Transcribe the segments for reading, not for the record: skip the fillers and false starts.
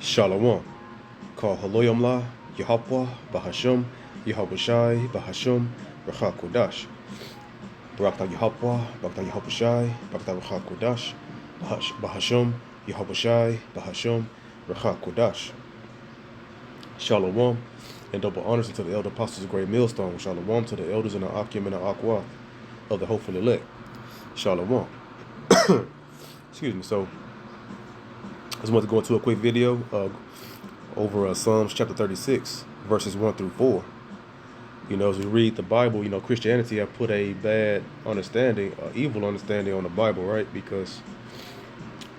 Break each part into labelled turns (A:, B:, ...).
A: Shalom. Call Haloyamla, Yahweh, Bahashum, Yahushai, Bahashum, Racha Kodash. Barakta Yahweh, Barakta Yahushai, Barakta Racha Kodash, Bahashum, Yahushai, Bahashum, Racha Kodash. Shalom. And double honors to the elder apostles of Great Millstone. Shalom to the elders in the Akim and the Aqua of the hopeful elect. Shalom. Excuse me. So, I just want to go into a quick video over Psalms chapter 36, verses 1 through 4. You know, as we read the Bible, you know, Christianity have put a bad understanding, evil understanding on the Bible, right? Because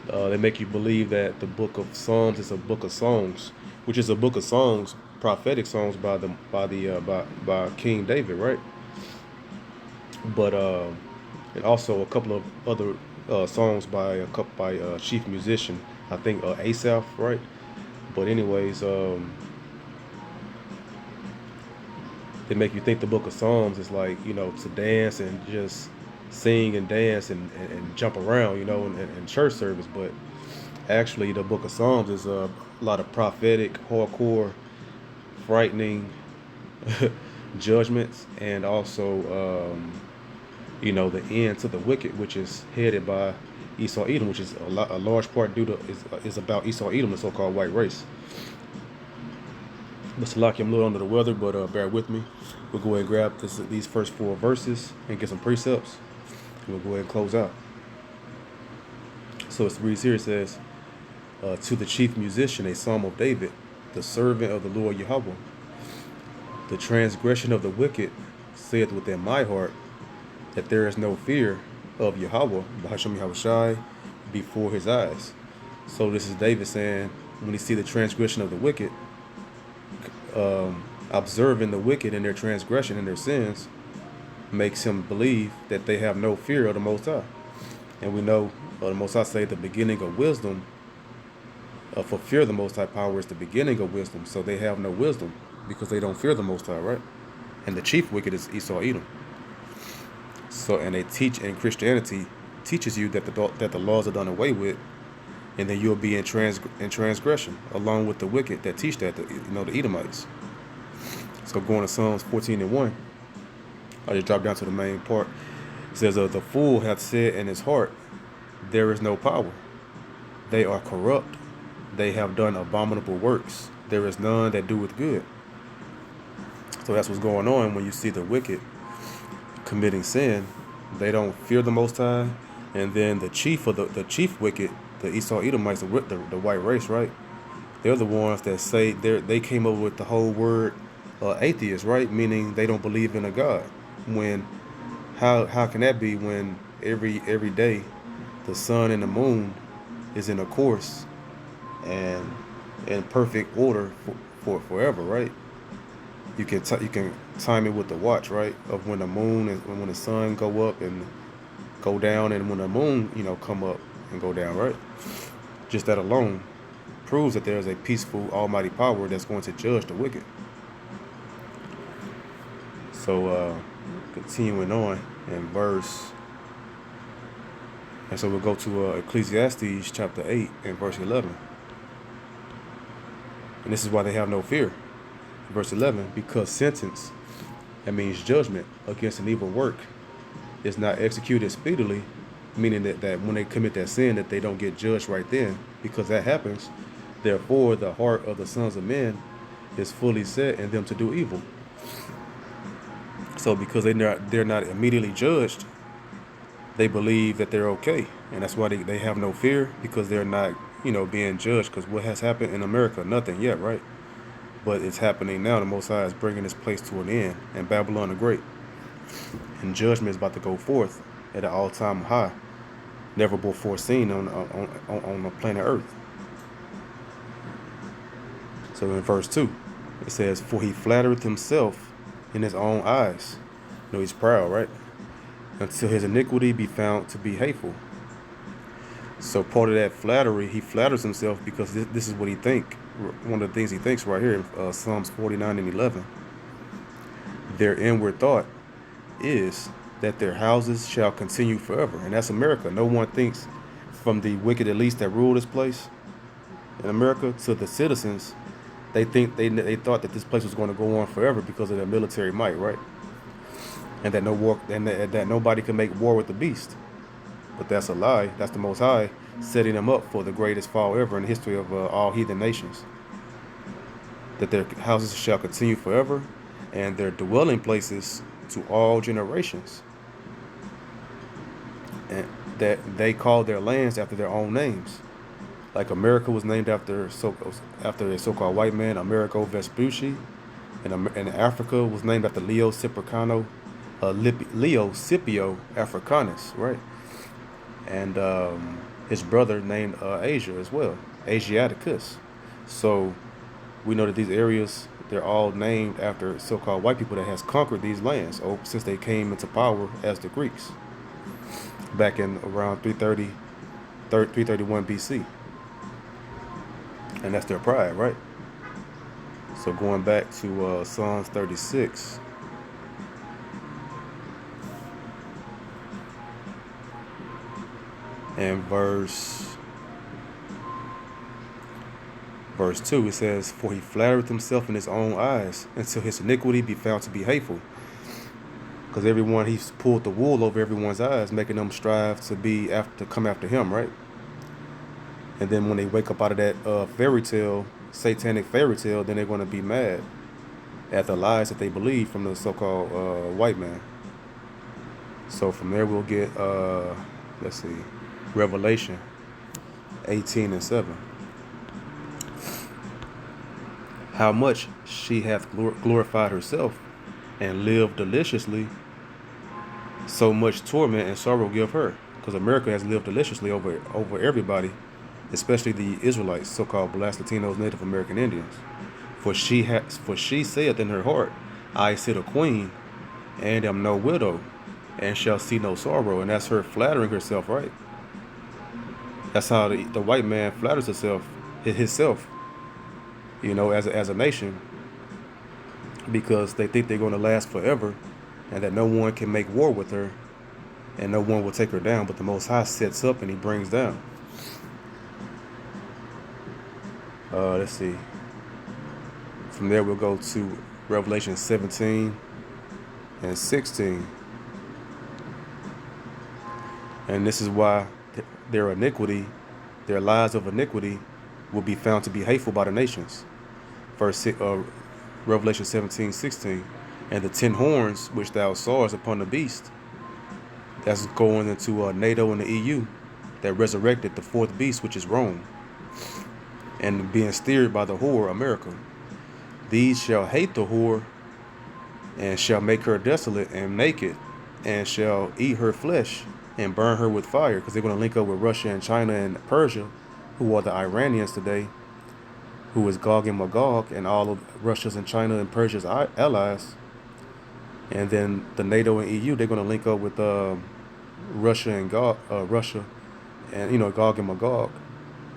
A: they make you believe that the book of Psalms is a book of songs, which is a book of songs, prophetic songs by King David, right? But and also a couple of other songs by chief musician, I think Asaph, right? But anyways, they make you think the book of Psalms is like, you know, to dance and just sing and dance and jump around, you know, in church service. But actually, the book of Psalms is a lot of prophetic, hardcore, frightening judgments, and also, you know, the end to the wicked, which is headed by Esau Edom, which is a large part due to is about Esau Edom, the so-called white race. But Salaki, I'm a little under the weather, but bear with me. We'll go ahead and grab these first 4 verses and get some precepts. We'll go ahead and close out. So it reads here, it says, to the chief musician, a psalm of David, the servant of the Lord Yahweh. The transgression of the wicked saith within my heart, that there is no fear of Yahweh, Bahasham Yahushai, before his eyes. So this is David saying, when he see the transgression of the wicked, observing the wicked in their transgression and their sins, makes him believe that they have no fear of the Most High. And we know the Most High say the beginning of wisdom, for fear of the Most High power is the beginning of wisdom. So they have no wisdom because they don't fear the Most High, right? And the chief wicked is Esau Edom. So, and they teach, and Christianity teaches you that the laws are done away with, and then you'll be in transgression along with the wicked that teach that, the Edomites. So going to Psalms 14:1, I just drop down to the main part. It says, the fool hath said in his heart, there is no power. They are corrupt. They have done abominable works. There is none that doeth good. So that's what's going on when you see the wicked committing sin. They don't fear the Most High, and then the chief wicked, the Esau Edomites, the white race, right? They're the ones that say they came up with the whole word atheist, right? Meaning they don't believe in a God. When how can that be when every day the sun and the moon is in a course and in perfect order for forever, right? You can time it with the watch, right? Of when the moon and when the sun go up and go down, and when the moon, come up and go down, right? Just that alone proves that there is a peaceful, almighty power that's going to judge the wicked. So, continuing on in verse, and so we'll go to Ecclesiastes chapter 8 and verse 11. And this is why they have no fear. Verse 11, because sentence, that means judgment against an evil work, is not executed speedily, meaning that when they commit that sin, that they don't get judged right then, because that happens. Therefore, the heart of the sons of men is fully set in them to do evil. So because they're not immediately judged, they believe that they're okay. And that's why they have no fear, because they're not, being judged. Because what has happened in America? Nothing yet, right? But it's happening now. The Most High is bringing this place to an end, and Babylon the Great. And judgment is about to go forth at an all-time high, never before seen on the planet Earth. So in verse 2, it says, for he flattereth himself in his own eyes. He's proud, right? Until his iniquity be found to be hateful. So part of that flattery, he flatters himself because this is what he think. One of the things he thinks right here in Psalms 49 and 11. Their inward thought is that their houses shall continue forever. And that's America. No one thinks, from the wicked at least that rule this place, in America to the citizens, they thought that this place was going to go on forever because of their military might, right? And that no war and that nobody can make war with the beast. But that's a lie. That's the Most High setting them up for the greatest fall ever in the history of all heathen nations. That their houses shall continue forever, and their dwelling places to all generations. And that they call their lands after their own names. Like America was named after a so-called white man, Amerigo Vespucci, and Africa was named after Leo Cipriano, Leo Scipio Africanus, right? And his brother named Asia as well, Asiaticus. So we know that these areas, they're all named after so-called white people that has conquered these lands since they came into power as the Greeks back in around 331 BC. And that's their pride, right? So going back to Psalms 36. And verse 2, it says, "For he flattereth himself in his own eyes, until his iniquity be found to be hateful." Because he's pulled the wool over everyone's eyes, making them strive to come after him, right? And then when they wake up out of that satanic fairy tale, then they're going to be mad at the lies that they believe from the so-called white man. So from there we'll get, Revelation 18:7. "How much she hath glorified herself, and lived deliciously, so much torment and sorrow give her." Because America has lived deliciously over everybody, especially the Israelites, so-called Blacks, Latinos, Native American Indians. For she saith in her heart, "I sit a queen, and am no widow, and shall see no sorrow." And that's her flattering herself, right? That's how the white man flatters himself, as a nation, because they think they're going to last forever, and that no one can make war with her, and no one will take her down. But the Most High sets up and he brings down. Let's see. From there we'll go to Revelation 17 and 16. And this is why their lies of iniquity will be found to be hateful by the nations. Revelation 17:16. "And the 10 horns which thou sawest upon the beast," that's going into NATO and the EU, that resurrected the fourth beast, which is Rome, and being steered by the whore, America. "These shall hate the whore, and shall make her desolate and naked, and shall eat her flesh, and burn her with fire," because they're going to link up with Russia and China and Persia, who are the Iranians today, who is Gog and Magog, and all of Russia's and China and Persia's allies. And then the NATO and EU, they're going to link up with Russia and Gog and Magog,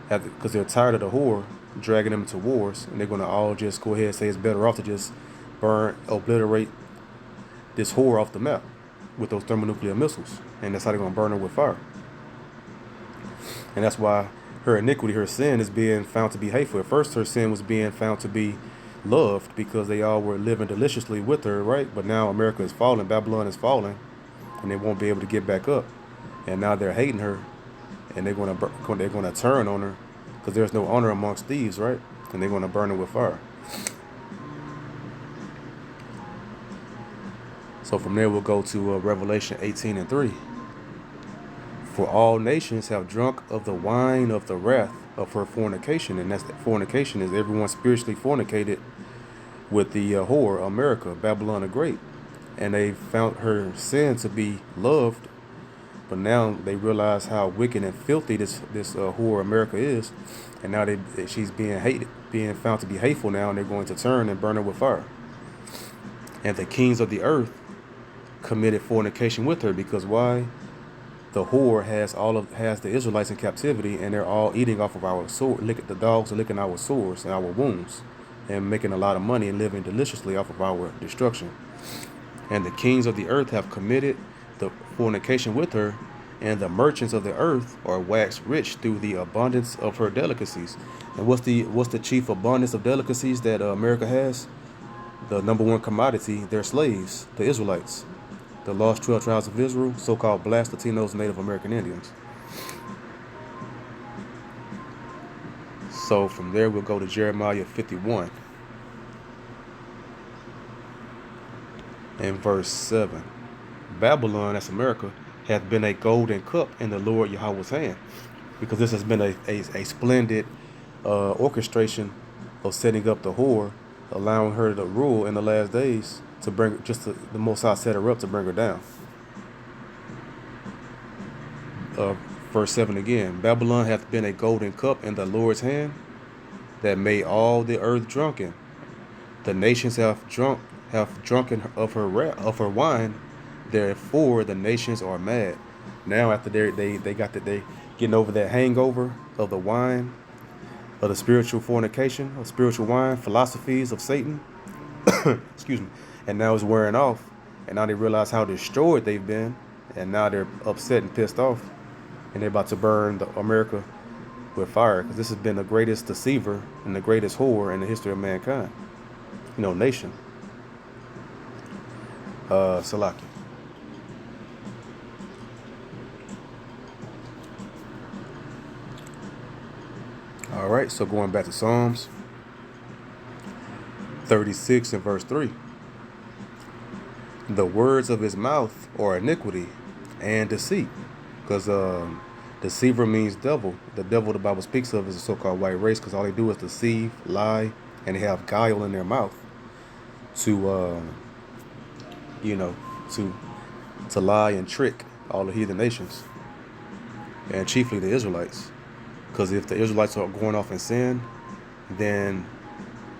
A: because they're tired of the whore dragging them into wars, and they're going to all just go ahead and say it's better off to just obliterate this whore off the map with those thermonuclear missiles. And that's how they're going to burn her with fire. And that's why her iniquity, her sin, is being found to be hateful. At first, her sin was being found to be loved because they all were living deliciously with her, right? But now America is falling, Babylon is falling, and they won't be able to get back up. And now they're hating her, and they're going to turn on her, because there's no honor amongst thieves, right? And they're going to burn her with fire. So from there we'll go to Revelation 18:3. "For all nations have drunk of the wine of the wrath of her fornication." And fornication is everyone spiritually fornicated with the whore, America, Babylon the Great. And they found her sin to be loved, but now they realize how wicked and filthy this whore, America, is. And now she's being found to be hateful now, and they're going to turn and burn her with fire. "And the kings of the earth committed fornication with her," because why? The whore has the Israelites in captivity, and they're all eating off of our sword. The dogs are licking our sores and our wounds, and making a lot of money and living deliciously off of our destruction. "And the kings of the earth have committed the fornication with her, and the merchants of the earth are waxed rich through the abundance of her delicacies." And what's the chief abundance of delicacies that America has? The number one commodity, their slaves, the Israelites, the lost 12 tribes of Israel, so-called Blacks, Latinos, Native American Indians. So from there, we'll go to Jeremiah 51 and verse 7. Babylon, that's America, hath been a golden cup in the Lord Yahweh's hand, because this has been a splendid orchestration of setting up the whore, allowing her to rule in the last days, to bring the Most High set her up to bring her down. Verse 7 again. Babylon hath been a golden cup in the Lord's hand, that made all the earth drunken. The nations have drunken of her wine. Therefore the nations are mad. Now after they getting over that hangover of the wine, of the spiritual fornication, of spiritual wine, philosophies of Satan. Excuse me. And now it's wearing off. And now they realize how destroyed they've been. And now they're upset and pissed off. And they're about to burn America with fire. Because this has been the greatest deceiver and the greatest whore in the history of mankind. Nation. Salaki. All right, so going back to Psalms 36 and verse 3. The words of his mouth are iniquity and deceit. Because deceiver means devil. The devil the Bible speaks of is a so-called white race, because all they do is deceive, lie, and they have guile in their mouth to, to lie and trick all the heathen nations, and chiefly the Israelites. Because if the Israelites are going off in sin, then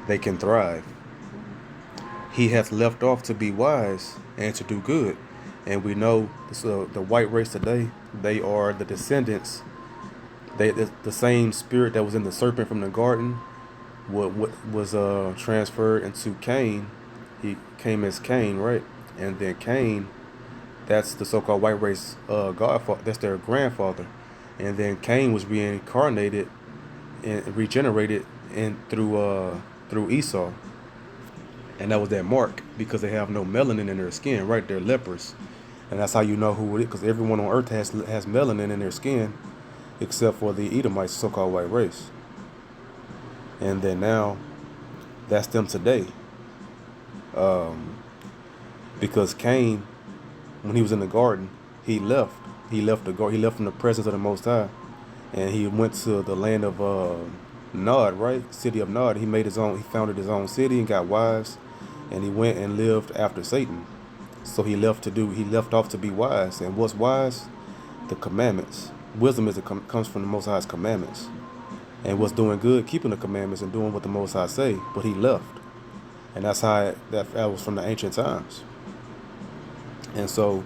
A: they can thrive. He hath left off to be wise and to do good. And we know the white race today, they are the descendants. The same spirit that was in the serpent from the garden was transferred into Cain. He came as Cain, right? And then Cain, that's the so-called white race godfather. That's their grandfather. And then Cain was reincarnated and regenerated through Esau. And that was their mark, because they have no melanin in their skin, right? They're lepers. And that's how you know who it is, because everyone on earth has melanin in their skin, except for the Edomites, so-called white race. And then now, that's them today. Because Cain, when he was in the garden, he left. He left from the presence of the Most High, and he went to the land of Nod, right? City of Nod. He founded his own city and got wives, and he went and lived after Satan. So he left off to be wise. And what's wise? The commandments. Wisdom comes from the Most High's commandments. And what's doing good, keeping the commandments and doing what the Most High say. But he left. And that's how that was from the ancient times. And so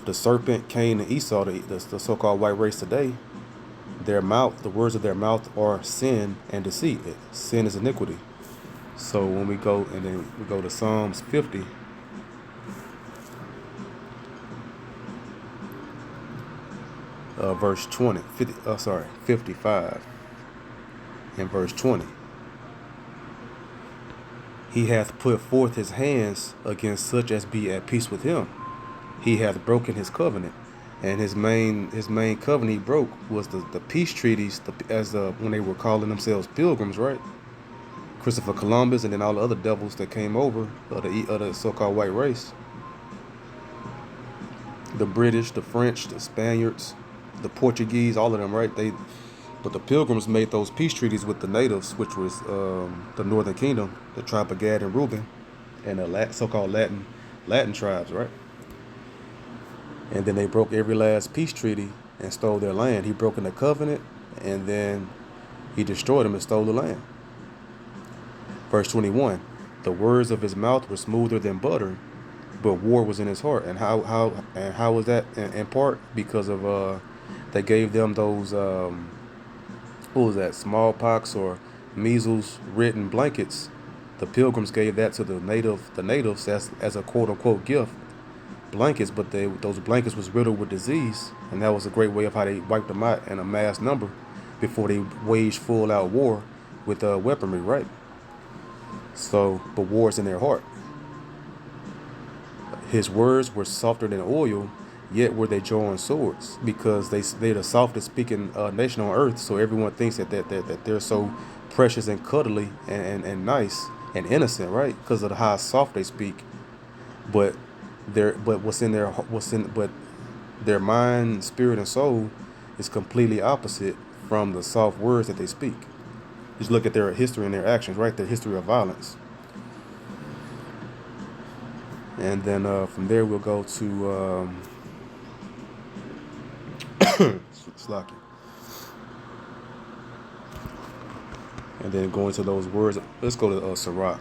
A: the serpent, Cain, and Esau, the so-called white race today, the words of their mouth are sin and deceit. Sin is iniquity. So when we go to Psalms 50, verse 55 and verse 20. He hath put forth his hands against such as be at peace with him. He hath broken his covenant, and his main covenant he broke was the peace treaties, when they were calling themselves pilgrims, right? Christopher Columbus, and then all the other devils that came over of the so-called white race. The British, the French, the Spaniards, the Portuguese, all of them, right? But the pilgrims made those peace treaties with the natives, which was the Northern Kingdom, the tribe of Gad and Reuben, and the so-called Latin tribes, right? And then they broke every last peace treaty and stole their land. He broke in the covenant, and then he destroyed them and stole the land. Verse 21, the words of his mouth were smoother than butter, but war was in his heart. And how was that? In part because of they gave them those what was that, smallpox or measles written blankets. The pilgrims gave that to the natives as a quote unquote gift. Blankets, but those blankets was riddled with disease, and that was a great way of how they wiped them out in a mass number before they waged full out war with weaponry, right? So, but war's in their heart. His words were softer than oil, yet were they drawing swords, because they're the softest speaking nation on earth. So everyone thinks that they're so precious and cuddly and nice and innocent, right? Because of the how soft they speak. But but their mind, spirit, and soul is completely opposite from the soft words that they speak. Just look at their history and their actions, right? Their history of violence. And then from there we'll go to Slocky. And then go into those words. Let's go to Sirach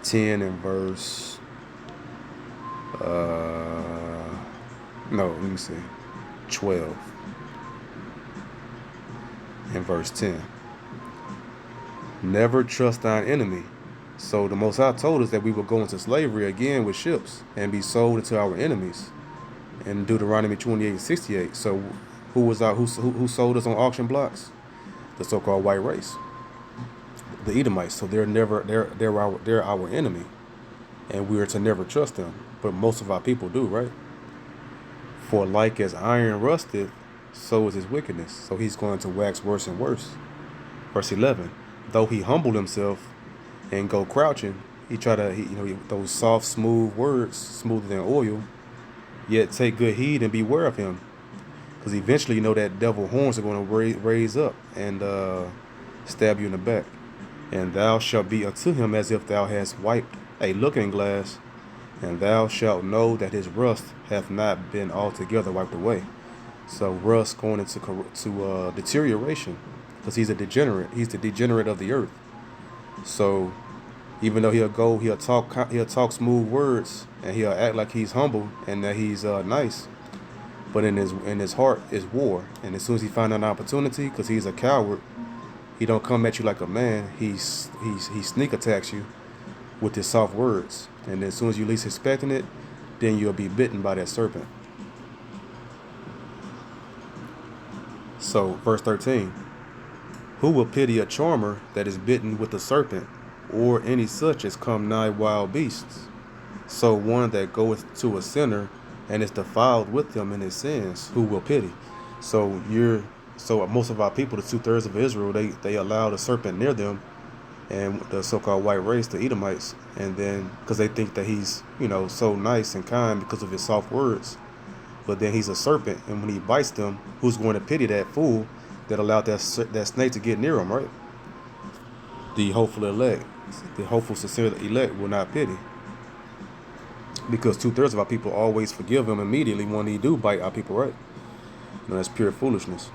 A: 10 and verse. No, let me see. 12 and verse 10. Never trust thine enemy. So the Most High told us that we will go into slavery again with ships and be sold into our enemies in Deuteronomy 28 and 68. So who sold us on auction blocks? The so-called white race, the Edomites. So they're our enemy, and we are to never trust them. But most of our people do, right? For like as iron rusteth, so is his wickedness. So he's going to wax worse and worse. Verse 11. Though he humbled himself and go crouching, those soft, smooth words, smoother than oil. Yet take good heed and beware of him, because eventually that devil horns are going to raise up and stab you in the back. And thou shalt be unto him as if thou hast wiped a looking glass, and thou shalt know that his rust hath not been altogether wiped away. So rust going into deterioration, because he's a degenerate. He's the degenerate of the earth. So even though he'll talk smooth words, and he'll act like he's humble and that he's nice, but in his heart is war. And as soon as he finds an opportunity, because he's a coward, he don't come at you like a man. He sneak attacks you with his soft words, and as soon as you least expecting it, then you'll be bitten by that serpent. So verse 13. Who will pity a charmer that is bitten with a serpent, or any such as come nigh wild beasts? So one that goeth to a sinner and is defiled with him in his sins, who will pity? So most of our people, the 2/3 of Israel, they allow the serpent near them, and the so-called white race, the Edomites, and then because they think that he's so nice and kind because of his soft words, but then he's a serpent, and when he bites them, who's going to pity that fool that allowed that snake to get near him, right? The hopeful elect, the hopeful, sincere elect will not pity, because 2/3 of our people always forgive him immediately when he do bite our people, right? That's pure foolishness.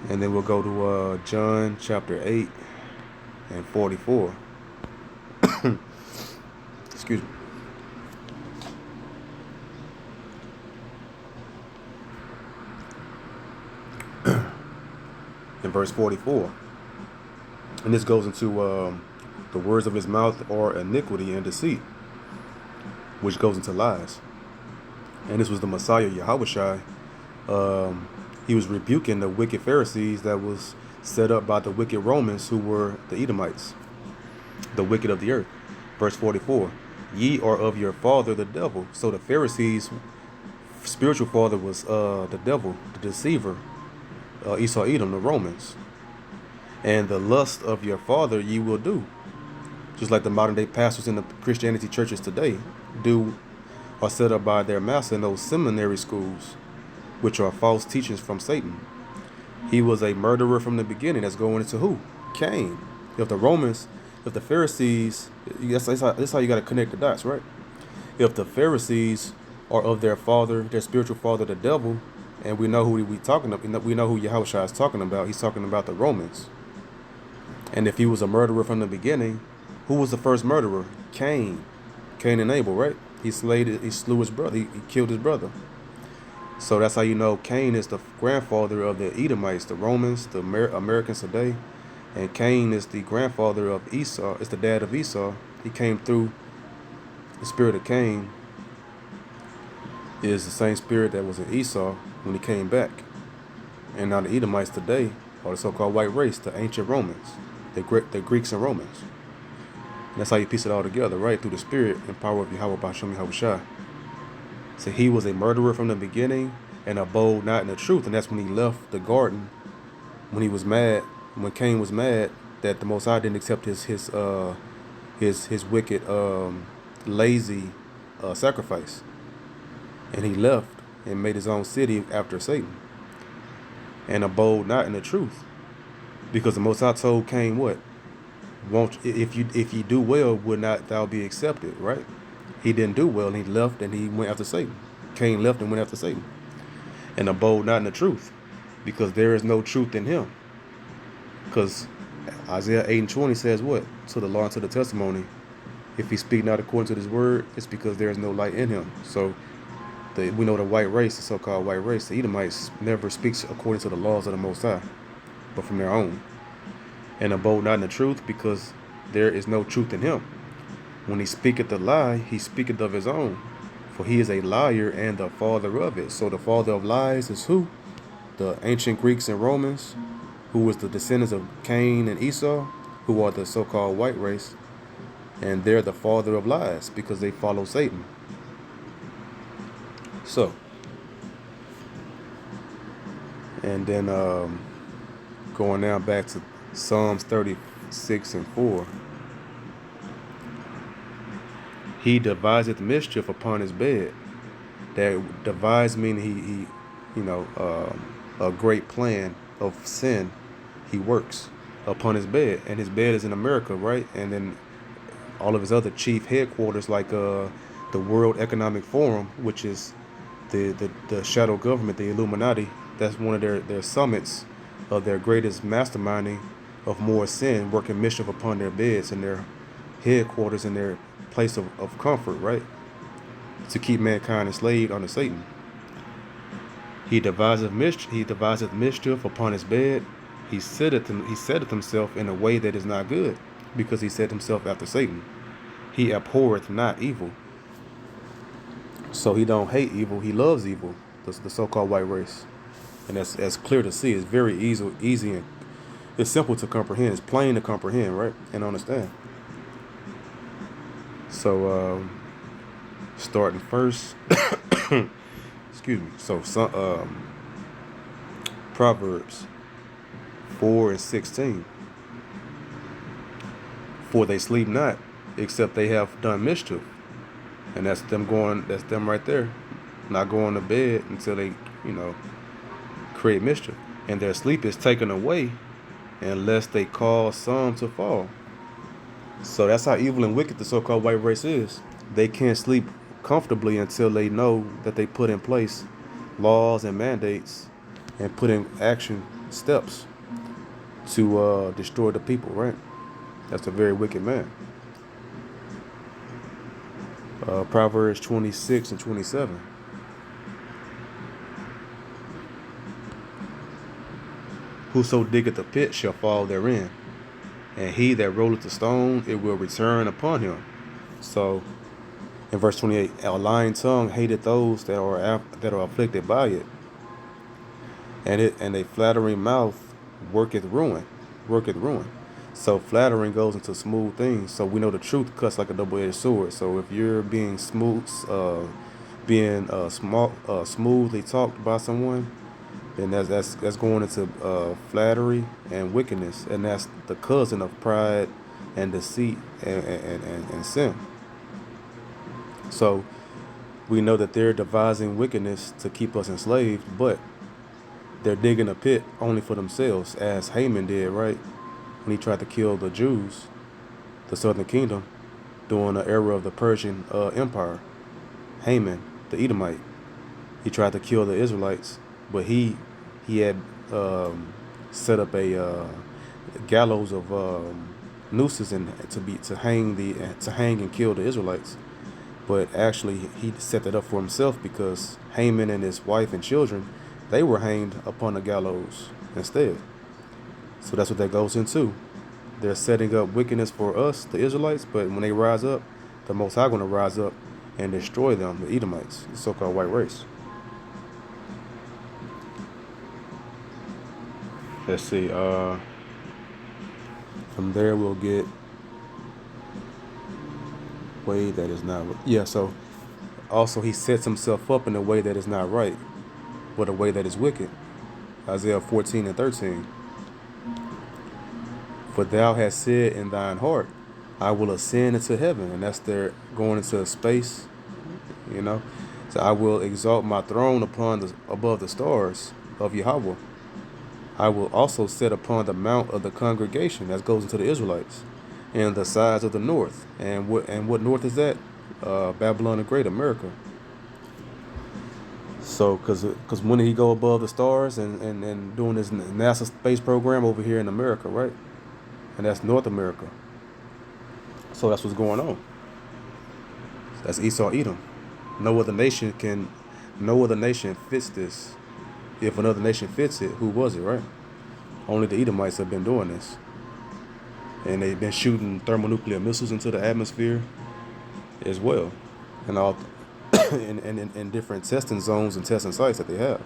A: And then we'll go to John chapter 8 and 44. Excuse me. In verse 44. And this goes into the words of his mouth are iniquity and deceit, which goes into lies. And this was the Messiah, Yahushua. He was rebuking the wicked Pharisees that was set up by the wicked Romans, who were the Edomites, the wicked of the earth. Verse 44. Ye are of your father the devil. So the Pharisees' spiritual father was the devil, the deceiver, Esau, Edom, the Romans. And the lust of your father ye will do. Just like the modern day pastors in the Christianity churches today are set up by their master in those seminary schools, which are false teachings from Satan. He was a murderer from the beginning. That's going into who? Cain. If the Pharisees, that's how you got to connect the dots, right? If the Pharisees are of their father, their spiritual father, the devil, and we know who we talking about, we know who Yahushua is talking about. He's talking about the Romans. And if he was a murderer from the beginning, who was the first murderer? Cain. Cain and Abel, right? He slew his brother. He killed his brother. So that's how you know Cain is the grandfather of the Edomites, the Romans, the Americans today. And Cain is the grandfather of Esau. It's the dad of Esau. He came through. The spirit of Cain is the same spirit that was in Esau when he came back. And now the Edomites today are the so-called white race, the ancient Romans, the Greeks and Romans. And that's how you piece it all together, right? Through the spirit and power of Yahweh Basham Yahushua. So he was a murderer from the beginning and abode not in the truth. And that's when he left the garden, when he was mad, when Cain was mad that the Most High didn't accept his wicked, lazy sacrifice. And he left and made his own city after Satan. And abode not in the truth. Because the Most High told Cain what? Won't if you do well, would not thou be accepted, right? He didn't do well, and he left and he went after Satan. Cain left and went after Satan. And abode not in the truth, because there is no truth in him. Because Isaiah 8:20 says what? To the law and to the testimony, if he speak not according to this word, it's because there is no light in him. So we know the white race, the so-called white race, the Edomites, never speaks according to the laws of the Most High, but from their own. And abode not in the truth, because there is no truth in him. When he speaketh a lie, he speaketh of his own, for he is a liar and the father of it. So the father of lies is who? The ancient Greeks and Romans, who was the descendants of Cain and Esau, who are the so-called white race. And they're the father of lies because they follow Satan. So, and then going now back to Psalms 36:4. He deviseth mischief upon his bed. That devise meaning he a great plan of sin he works upon his bed. And his bed is in America, right? And then all of his other chief headquarters, like the World Economic Forum, which is the shadow government, the Illuminati. That's one of their summits of their greatest masterminding of more sin, working mischief upon their beds and their headquarters and their place of comfort, right? To keep mankind enslaved under Satan. He deviseth mischief upon his bed. He setteth himself in a way that is not good, because he set himself after Satan. He abhorreth not evil. So he don't hate evil, he loves evil, the so-called white race. And that's clear to see. It's very easy and it's simple to comprehend. It's plain to comprehend, right? And understand. So, starting first, excuse me. So, Proverbs 4:16. For they sleep not, except they have done mischief. And that's them right there, not going to bed until they, create mischief. And their sleep is taken away unless they cause some to fall. So that's how evil and wicked the so-called white race is. They can't sleep comfortably until they know that they put in place laws and mandates and put in action steps to destroy the people, right? That's a very wicked man. Proverbs 26:27. Whoso diggeth a pit shall fall therein, and he that rolleth the stone, it will return upon him. So, in verse 28, a lying tongue hateth those that are afflicted by it, and a flattering mouth worketh ruin. So flattering goes into smooth things. So we know the truth cuts like a double-edged sword. So if you're being smoothly talked by someone, then that's going into flattery and wickedness, and that's the cousin of pride and deceit and sin. So we know that they're devising wickedness to keep us enslaved, but they're digging a pit only for themselves, as Haman did, right? When he tried to kill the Jews, the southern kingdom, during the era of the Persian Empire. Haman, the Edomite, he tried to kill the Israelites, but he had set up a gallows of nooses and to hang and kill the Israelites. But actually, he set that up for himself, because Haman and his wife and children, they were hanged upon the gallows instead. So that's what that goes into. They're setting up wickedness for us, the Israelites, but when they rise up, the Most High going to rise up and destroy them, the Edomites, the so-called white race. Let's see. From there we'll get way that is not. Yeah. So also he sets himself up in a way that is not right, but a way that is wicked. Isaiah 14:13. For thou hast said in thine heart, I will ascend into heaven, and that's their going into space, you know. So I will exalt my throne upon the above the stars of Yahweh. I will also sit upon the mount of the congregation that goes into the Israelites, and the sides of the north. And what north is that? Babylon the Great, America. So, cause when did he go above the stars and doing this NASA space program over here in America, right? And that's North America. So that's what's going on. That's Esau Edom. No other nation can, no other nation fits this. If another nation fits it, who was it, right? Only the Edomites have been doing this, and they've been shooting thermonuclear missiles into the atmosphere as well, and all, in different testing zones and testing sites that they have.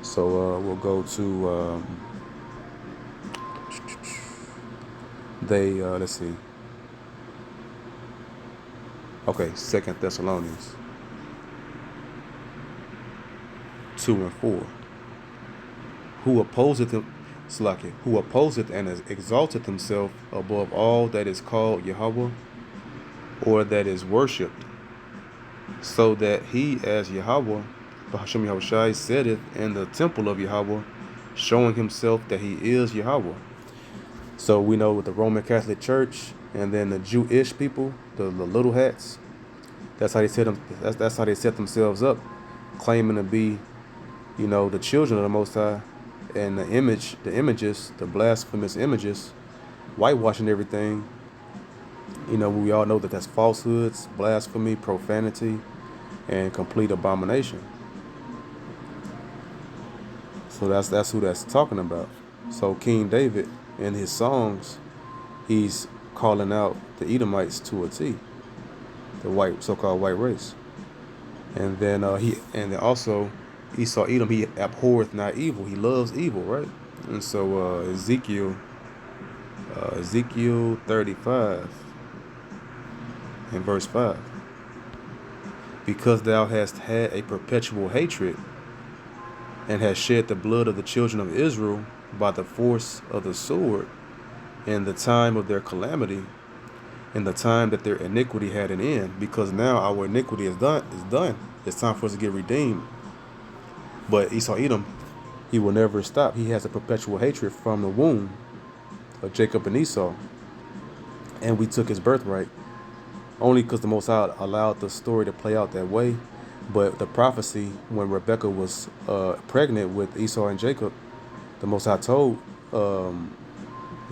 A: So we'll go to they let's see. Okay, Second Thessalonians 2:4. Who opposeth him, Slakia, who opposeth and has exalted himself above all that is called Yahweh or that is worshipped, so that he as Yahweh, Bahashem Yahushai, saith in the temple of Yahweh, showing himself that he is Yahweh. So we know with the Roman Catholic Church and then the Jewish people, the little hats, that's how they set them. That's how they set themselves up, claiming to be, the children of the Most High, and the images, the blasphemous images, whitewashing everything. We all know that that's falsehoods, blasphemy, profanity, and complete abomination. So that's who that's talking about. So King David in his songs, he's calling out the Edomites to a T, the so-called white race. And then also Esau Edom, he abhorreth not evil, he loves evil, right? And so Ezekiel 35 and verse 5. Because thou hast had a perpetual hatred, and hast shed the blood of the children of Israel by the force of the sword, in the time of their calamity, in the time that their iniquity had an end, because now our iniquity is done. It's time for us to get redeemed. But Esau Edom, he will never stop. He has a perpetual hatred from the womb of Jacob and Esau. And we took his birthright, only because the Most High allowed the story to play out that way. But the prophecy, when Rebekah was pregnant with Esau and Jacob, the Most High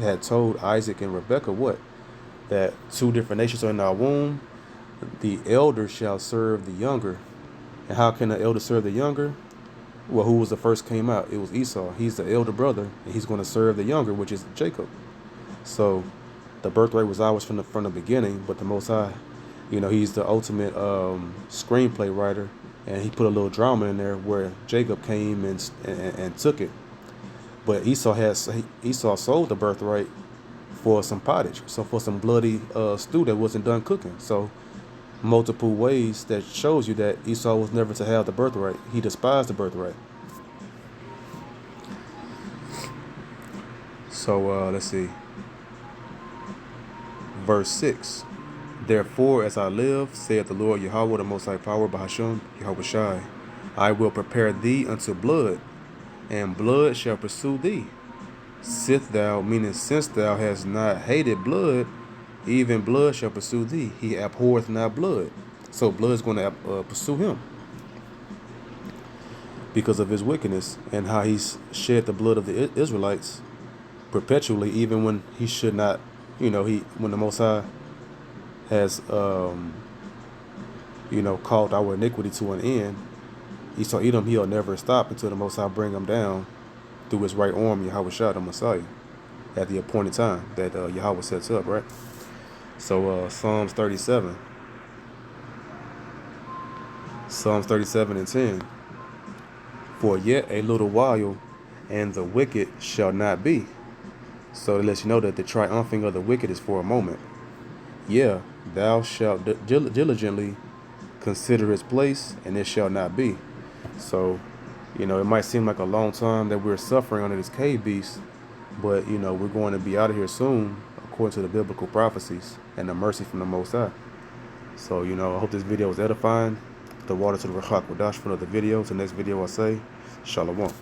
A: had told Isaac and Rebekah what? That two different nations are in our womb. The elder shall serve the younger. And how can the elder serve the younger? Well, who was the first came out? It was Esau. He's the elder brother, and he's going to serve the younger, which is Jacob. So the birthright was ours from the beginning, but the Most High, he's the ultimate screenplay writer, and he put a little drama in there where Jacob came and took it. But Esau sold the birthright for some pottage, so for some bloody stew that wasn't done cooking. So multiple ways that shows you that Esau was never to have the birthright. He despised the birthright. So let's see. Verse 6. Therefore, as I live, saith the Lord Yahweh, the Most High Power, Bahashem, Yahweh Shai, I will prepare thee unto blood, and blood shall pursue thee. Sith thou, meaning since thou hast not hated blood, even blood shall pursue thee. He abhorreth not blood. So blood is going to pursue him because of his wickedness and how he's shed the blood of the Israelites perpetually, even when he should not. When the Most High has, called our iniquity to an end, Esau Edom, he'll never stop until the Most High bring him down through his right arm, Yahweh Shai, the Messiah, at the appointed time that Yahweh sets up, right? So Psalms 37 and 10. For yet a little while, and the wicked shall not be. So it lets you know that the triumphing of the wicked is for a moment. Yeah, thou shalt diligently consider its place, and it shall not be. So, it might seem like a long time that we're suffering under this cave beast, but, we're going to be out of here soon, according to the biblical prophecies and the mercy from the Most High. So, I hope this video was edifying. The water to the Rachak Wadash for another video. To the next video I say, Shalom.